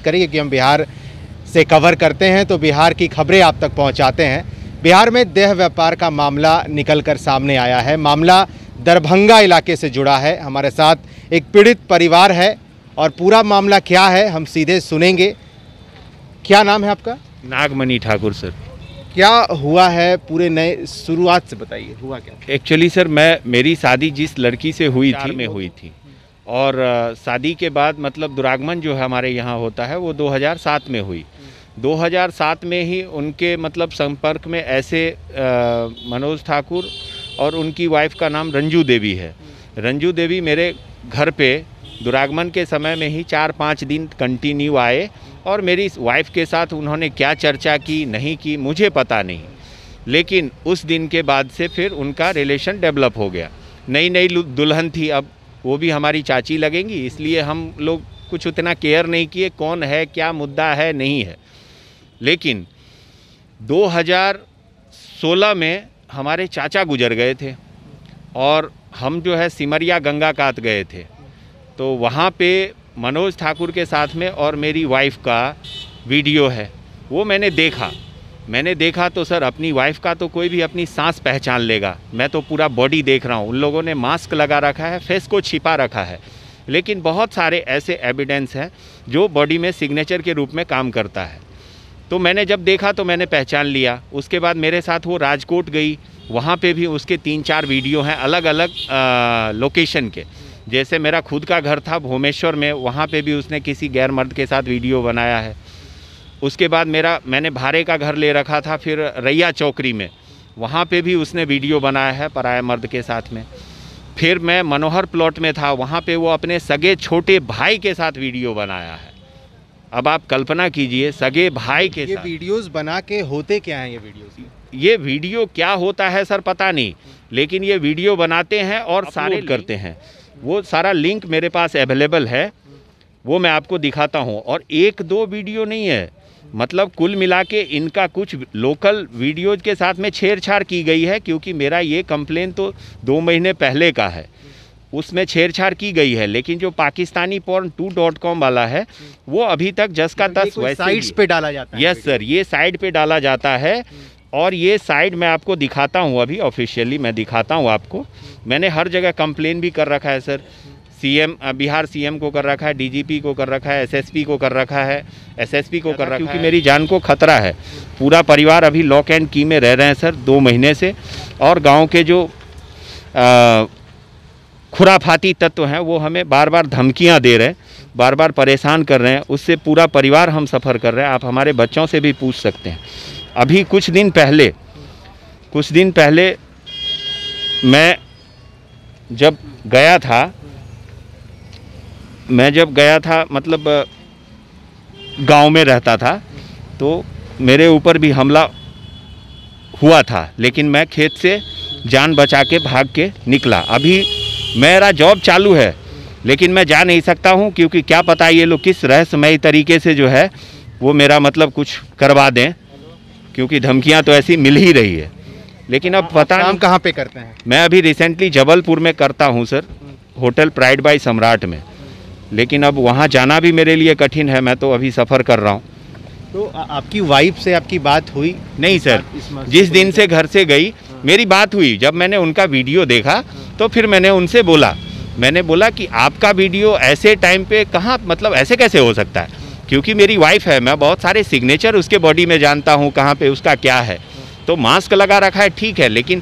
करेंगे कि हम बिहार से कवर करते हैं तो बिहार की खबरें आप तक पहुंचाते हैं। बिहार में देह व्यापार का मामला निकलकर सामने आया है। मामला दरभंगा इलाके से जुड़ा है। हमारे साथ एक पीड़ित परिवार है और पूरा मामला क्या है हम सीधे सुनेंगे। क्या नाम है आपका? नागमणि ठाकुर सर। क्या हुआ है पूरे नए शुरुआत से बताइए, हुआ क्या? एक्चुअली सर मेरी शादी जिस लड़की से हुई थी और शादी के बाद मतलब दुरागमन जो है हमारे यहाँ होता है वो 2007 में हुई। 2007 में ही उनके मतलब संपर्क में ऐसे मनोज ठाकुर और उनकी वाइफ का नाम रंजू देवी है। रंजू देवी मेरे घर पे दुरागमन के समय में ही 4-5 दिन कंटिन्यू आए और मेरी वाइफ के साथ उन्होंने क्या चर्चा की नहीं की मुझे पता नहीं, लेकिन उस दिन के बाद से फिर उनका रिलेशन डेवलप हो गया। नई नई दुल्हन थी, अब वो भी हमारी चाची लगेंगी, इसलिए हम लोग कुछ उतना केयर नहीं किए कौन है क्या मुद्दा है नहीं है। लेकिन 2016 में हमारे चाचा गुजर गए थे और हम जो है सिमरिया गंगा कात गए थे, तो वहाँ पे मनोज ठाकुर के साथ में और मेरी वाइफ का वीडियो है। वो मैंने देखा तो सर अपनी वाइफ का तो कोई भी अपनी सांस पहचान लेगा। मैं तो पूरा बॉडी देख रहा हूँ, उन लोगों ने मास्क लगा रखा है, फेस को छिपा रखा है, लेकिन बहुत सारे ऐसे एविडेंस हैं जो बॉडी में सिग्नेचर के रूप में काम करता है। तो मैंने जब देखा तो मैंने पहचान लिया। उसके बाद मेरे साथ वो राजकोट गई, वहाँ पे भी उसके 3-4 वीडियो हैं अलग अलग लोकेशन के। जैसे मेरा खुद का घर था भुवनेश्वर में, वहाँ पे भी उसने किसी गैर मर्द के साथ वीडियो बनाया है। उसके बाद मैंने भाड़े का घर ले रखा था फिर रैया चौकरी में, वहाँ पे भी उसने वीडियो बनाया है पराया मर्द के साथ में। फिर मैं मनोहर प्लॉट में था, वहाँ पे वो अपने सगे छोटे भाई के साथ वीडियो बनाया है। अब आप कल्पना कीजिए सगे भाई के साथ वीडियोस बना के होते क्या हैं ये वीडियो क्या होता है सर पता नहीं, लेकिन ये वीडियो बनाते हैं और सारे करते हैं। वो सारा लिंक मेरे पास अवेलेबल है, वो मैं आपको दिखाता हूँ। और 1-2 वीडियो नहीं है, मतलब कुल मिला के इनका कुछ लोकल वीडियोज के साथ में छेड़छाड़ की गई है, क्योंकि मेरा ये कंप्लेन तो 2 महीने पहले का है, उसमें छेड़छाड़ की गई है। लेकिन जो पाकिस्तानी porn2.com वाला है वो अभी तक जस का तस वैसे साइट्स पे डाला जाता है। यस सर, ये साइट पे डाला जाता है और ये साइट मैं आपको दिखाता हूँ, अभी ऑफिशियली मैं दिखाता हूँ आपको। मैंने हर जगह कंप्लेन भी कर रखा है सर, बिहार सीएम को कर रखा है, डीजीपी को कर रखा है, एसएसपी को कर रखा है, एसएसपी को कर रखा है, क्योंकि मेरी जान को खतरा है। पूरा परिवार अभी लॉक एंड की में रह रहे हैं सर 2 महीने से, और गाँव के जो खुराफाती तत्व हैं वो हमें बार बार धमकियां दे रहे हैं, बार बार परेशान कर रहे हैं, उससे पूरा परिवार हम सफ़र कर रहे हैं। आप हमारे बच्चों से भी पूछ सकते हैं। अभी कुछ दिन पहले मैं जब गया था मतलब गांव में रहता था, तो मेरे ऊपर भी हमला हुआ था, लेकिन मैं खेत से जान बचा के भाग के निकला। अभी मेरा जॉब चालू है, लेकिन मैं जा नहीं सकता हूं, क्योंकि क्या पता ये लोग किस रहस्यमयी तरीके से जो है वो मेरा मतलब कुछ करवा दें, क्योंकि धमकियां तो ऐसी मिल ही रही है। लेकिन अब पता नहीं। काम कहाँ पे करते हैं? मैं अभी रिसेंटली जबलपुर में करता हूं सर, होटल प्राइड बाय सम्राट में, लेकिन अब वहां जाना भी मेरे लिए कठिन है, मैं तो अभी सफ़र कर रहा हूं। तो आपकी वाइफ से आपकी बात हुई? नहीं सर, जिस दिन से घर से गई मेरी बात हुई, जब मैंने उनका वीडियो देखा तो फिर मैंने उनसे बोला कि आपका वीडियो ऐसे टाइम पे कहाँ, मतलब ऐसे कैसे हो सकता है, क्योंकि मेरी वाइफ है, मैं बहुत सारे सिग्नेचर उसके बॉडी में जानता हूँ कहाँ पे उसका क्या है। तो मास्क लगा रखा है ठीक है, लेकिन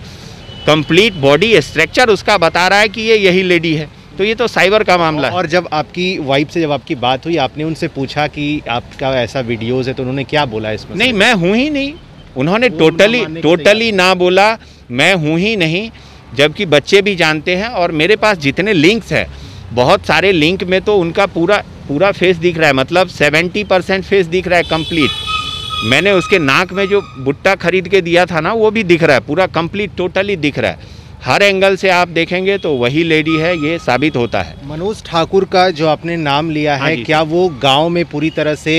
कंप्लीट बॉडी स्ट्रक्चर उसका बता रहा है कि ये यही लेडी है, तो ये तो साइबर का मामला है। और जब आपकी वाइफ से आपकी बात हुई, आपने उनसे पूछा कि आपका ऐसा वीडियोस है, तो उन्होंने क्या बोला इसमें? नहीं, मैं हूँ ही नहीं, उन्होंने टोटली ना बोला, मैं हूँ ही नहीं, जबकि बच्चे भी जानते हैं। और मेरे पास जितने लिंक्स हैं, बहुत सारे लिंक में तो उनका पूरा फेस दिख रहा है, मतलब 70% फेस दिख रहा है कंप्लीट। मैंने उसके नाक में जो बुट्टा खरीद के दिया था ना, वो भी दिख रहा है, पूरा कंप्लीट टोटली दिख रहा है। हर एंगल से आप देखेंगे तो वही लेडी है, ये साबित होता है। मनोज ठाकुर का जो आपने नाम लिया है, क्या वो गांव में पूरी तरह से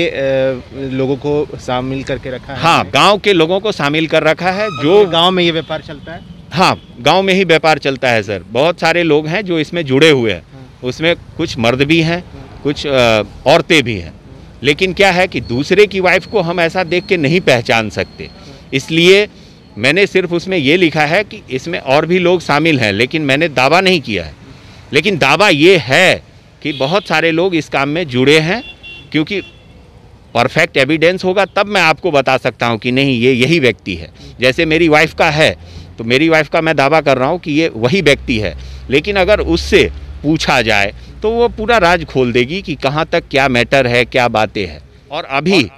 लोगों को शामिल करके रखा है? हाँ, गांव के लोगों को शामिल कर रखा है। जो गांव में ये व्यापार चलता है? हाँ, गांव में ही व्यापार चलता है सर। बहुत सारे लोग हैं जो इसमें जुड़े हुए हैं, उसमें कुछ मर्द भी हैं, कुछ औरतें भी हैं। लेकिन क्या है कि दूसरे की वाइफ को हम ऐसा देख के नहीं पहचान सकते, इसलिए मैंने सिर्फ उसमें ये लिखा है कि इसमें और भी लोग शामिल हैं, लेकिन मैंने दावा नहीं किया है। लेकिन दावा ये है कि बहुत सारे लोग इस काम में जुड़े हैं, क्योंकि परफेक्ट एविडेंस होगा तब मैं आपको बता सकता हूं कि नहीं ये यही व्यक्ति है। जैसे मेरी वाइफ का है तो मेरी वाइफ का मैं दावा कर रहा हूं कि ये वही व्यक्ति है, लेकिन अगर उससे पूछा जाए तो वो पूरा राज खोल देगी कि कहाँ तक क्या मैटर है, क्या बातें हैं। और अभी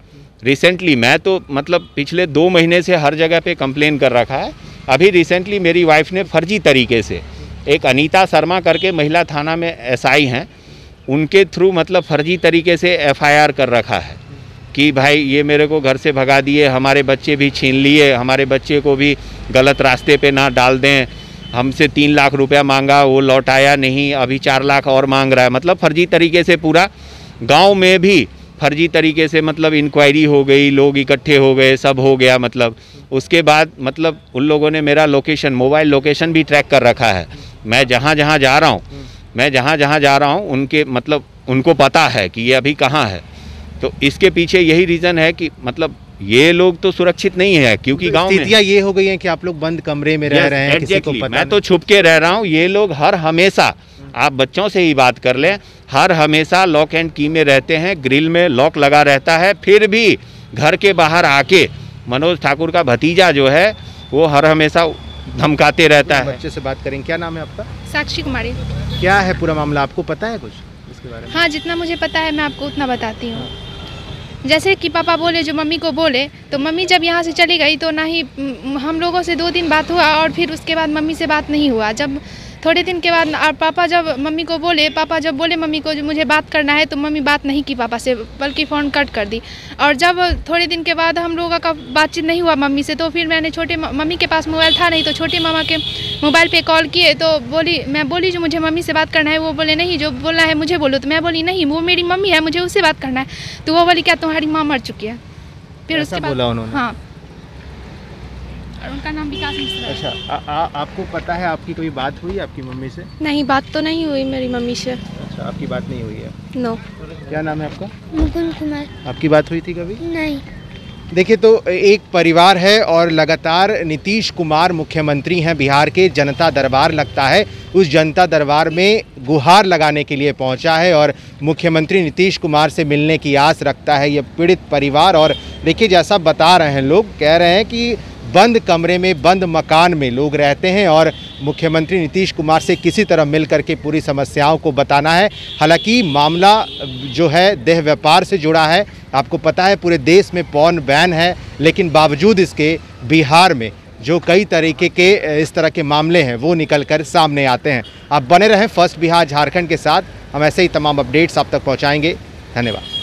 रिसेंटली मैं तो मतलब पिछले 2 महीने से हर जगह पे कंप्लेन कर रखा है। अभी रिसेंटली मेरी वाइफ ने फर्जी तरीके से एक अनीता शर्मा करके महिला थाना में एसआई हैं, उनके थ्रू मतलब फर्जी तरीके से एफआईआर कर रखा है कि भाई ये मेरे को घर से भगा दिए, हमारे बच्चे भी छीन लिए, हमारे बच्चे को भी गलत रास्ते पे ना डाल दें, हमसे 3 लाख रुपया मांगा वो लौटाया नहीं, अभी 4 लाख और मांग रहा है। मतलब फर्जी तरीके से पूरा गांव में भी फर्जी तरीके से मतलब इंक्वायरी हो गई, लोग इकट्ठे हो गए, सब हो गया। मतलब उसके बाद मतलब उन लोगों ने मेरा लोकेशन, मोबाइल लोकेशन भी ट्रैक कर रखा है। मैं जहाँ जहाँ जा रहा हूँ उनके मतलब उनको पता है कि ये अभी कहाँ है। तो इसके पीछे यही रीज़न है कि मतलब ये लोग तो सुरक्षित नहीं है, क्योंकि गांव में स्थितियां ये हो गई हैं कि आप लोग बंद कमरे में रह रहे हैं, किसी को पता मैं तो छुप के रह रहा हूँ। ये लोग हर हमेशा, आप बच्चों से ही बात कर लें, हर हमेशा लॉक एंड की में रहते हैं, ग्रिल में लॉक लगा रहता है, फिर भी घर के बाहर आके मनोज ठाकुर का भतीजा जो है वो हर हमेशा धमकाते रहता है। बच्चे से बात करेंगे। क्या नाम है आपका? साक्षी कुमारी। क्या है पूरा मामला, आपको पता है कुछ इसके बारे में? हाँ, जितना मुझे पता है मैं आपको उतना बताती हूँ। जैसे कि पापा बोले, जो मम्मी को बोले, तो मम्मी जब यहाँ से चली गई तो ना ही हम लोगों से 2 दिन बात हुआ और फिर उसके बाद मम्मी से बात नहीं हुआ। जब थोड़े दिन के बाद और पापा जब मम्मी को बोले, पापा जब बोले मम्मी को जो मुझे बात करना है, तो मम्मी बात नहीं की पापा से, बल्कि फ़ोन कट कर दी। और जब थोड़े दिन के बाद हम लोगों का बातचीत नहीं हुआ मम्मी से, तो फिर मैंने छोटे मम्मी के पास मोबाइल था नहीं, तो छोटे मामा के मोबाइल पे कॉल किए, तो मैं बोली जो मुझे मम्मी से बात करना है। वो बोले नहीं, जो बोलना है मुझे बोलो। तो मैं बोली नहीं, वो मेरी मम्मी है, मुझे उससे बात करना है। तो वो बोली क्या तुम्हारी माँ मर चुकी है? फिर उसके बाद बोला उन्होंने? हाँ, और उनका नाम विकास मिश्रा है। अच्छा, आपको पता है आपकी कोई बात हुई आपकी मम्मी से? नहीं, बात तो नहीं हुई मेरी मम्मी से। अच्छा, आपकी बात नहीं हुई है? नो। क्या नाम है आपका? मुकुंद कुमार। आपकी बात हुई थी कभी? नहीं। देखिए, तो एक परिवार है और लगातार नीतीश कुमार मुख्यमंत्री हैं बिहार के, जनता दरबार लगता है, उस जनता दरबार में गुहार लगाने के लिए पहुंचा है और मुख्यमंत्री नीतीश कुमार से मिलने की आस रखता है ये पीड़ित परिवार। और देखिए, जैसा बता रहे हैं लोग, कह रहे हैं कि बंद कमरे में, बंद मकान में लोग रहते हैं और मुख्यमंत्री नीतीश कुमार से किसी तरह मिल करके पूरी समस्याओं को बताना है। हालांकि मामला जो है देह व्यापार से जुड़ा है। आपको पता है पूरे देश में पॉर्न बैन है, लेकिन बावजूद इसके बिहार में जो कई तरीके के इस तरह के मामले हैं वो निकल कर सामने आते हैं। आप बने रहें फर्स्ट बिहार झारखंड के साथ, हम ऐसे ही तमाम अपडेट्स आप तक पहुँचाएँगे। धन्यवाद।